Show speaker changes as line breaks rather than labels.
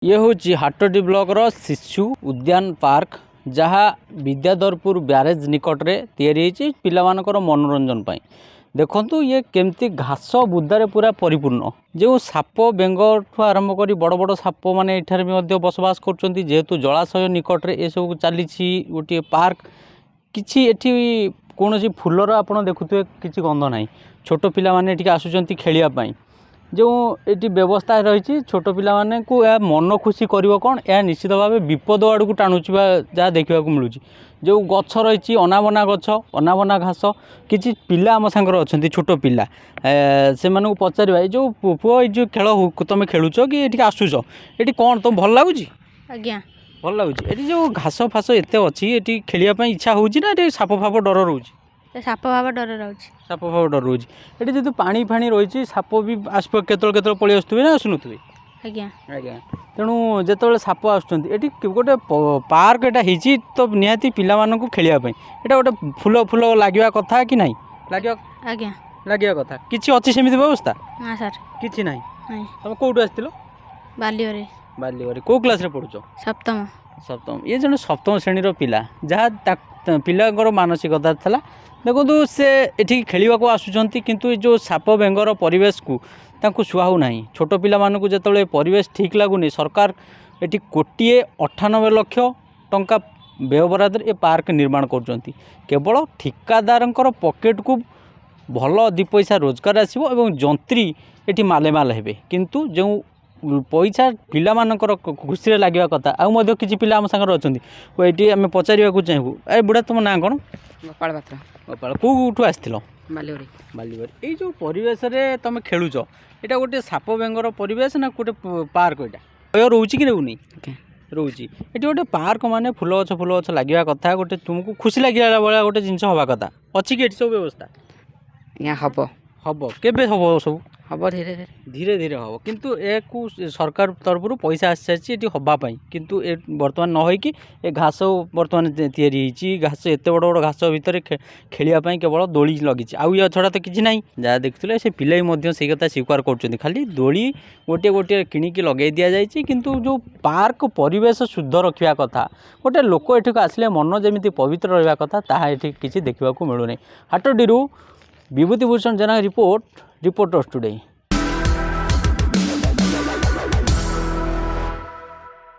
ये हूँ हाटडी ब्लॉक रो शिशु उद्यान पार्क जहाँ विद्याधरपुर ब्यारेज निकट रे तैयारी पिलामानकर मनोरंजन पाई। देखंतु ये केमती घास बुदारे पूरा परिपूर्ण जो साप बेंग ठू आरंभ कर बड़ बड़ साप मैंने ये बसवास कर जेहेतु जलाशय निकट रे ये सब चली गोटे पार्क किसी एठी कौन फूलर आप देखुए किसी गंध ना छोट पिला माने आसुचंती खेलिया पाई जो ये व्यवस्था रही छोट पिला माने को या मन खुशी करिवो कौन या निश्चित भाव विपद आड़ को टाणुवा जहाँ देखा मिलूँ जो गछ रही अनाबना गछ अनाबना घास किसी पिला आम सांगर अच्छा छोट पिला से पचार जो पुओ जो खेल तुम खेलुच कि ये आसुच ये कौन तुम भल लगुच
आज्ञा
भल लगुच ये जो घास फास एत अच्छी ये खेलिया इच्छा होना साप फाप डर रोच
साप भाव डर रोच
साप फाप डर रोच ये जो पानी फाणी रही साप भी आस केतल पलि आसुवे ना आसुनुवे
आज्ञा
आज्ञा तेणु जो साप आसुँच गोटे पार्क एटा तो निहाती पिला मानकु खेलियापाई एटा गोटे फूल फूल लगे कथा कि नहीं लगे
आज्ञा
लगे कथा किसी अच्छी सेमती व्यवस्था
ना सर
किसी ना
नहीं
तुम कौटू आसो
बालियोरे
बालीवरे कौ क्लास पढ़ुच
सप्तम
सप्तम ये जन सप्तम श्रेणी पिला जहाँ पिलांकर मानसिकता था देखो से ये खेलवाक आसुँच किंतु जो साप बेंगर परिवेश को सुहाऊ ना छोट पिला मानक जो परिवेश ठीक लगुनि सरकार ये 1,98,00,000 टंका व्यय बरादर ये पार्क निर्माण कर केवल ठिकादार पॉकेट को भल 2 पैसा रोजगार आसो और जंत्री ये मालेमाल हे किंतु जो पैसा पिला मानकर खुशी लगे कथा आउ किसी पिला आम सागर अच्छा ये आम पचार चाहूँ ए बुढ़ा तुम ना कौन
गोपाल पात्र
गोपाल कौटू आसो
बालियोरे
बालीबारी ये जो परिवेश रे तुम खेलुच यहाँ गोटे साप बेंगर परिवेश ना गोटे पार्क यहाँ रोच कि रोनी रोची ये गोटे पार्क माने फूल गछ लगे कथा गोटे तुमको खुशी लगे भाया गोटे जिनस हवा कथा अच्छी कि सब व्यवस्था
यहाँ हम
केबे हम सब
हम धीरे धीरे
धीरे धीरे हम किंतु एक सरकार तरफ पैसा आसी सारी हाँपाई किंतु ए बर्तमान न होइकी ए घास बर्तमान तैयारी घास एत बड़ बड़ घास भितर खेलियापाई केवल दोली लगी आउ या छड़ा तो किसी ना जहाँ देखुले से पिला भी से कथा स्वीकार कर खाली दोली गोटे गोटे किणिकी लगे दि जाए किंतु जो पार्क परिवेश शुद्ध रखा कथा गोटे लोक एठिक आसिले मन जमी पवित्र रहा कथा ताहा एठी किसी देखा मिलूनी हाटडी विभूति भूषण जेना रिपोर्टर्स टुडे।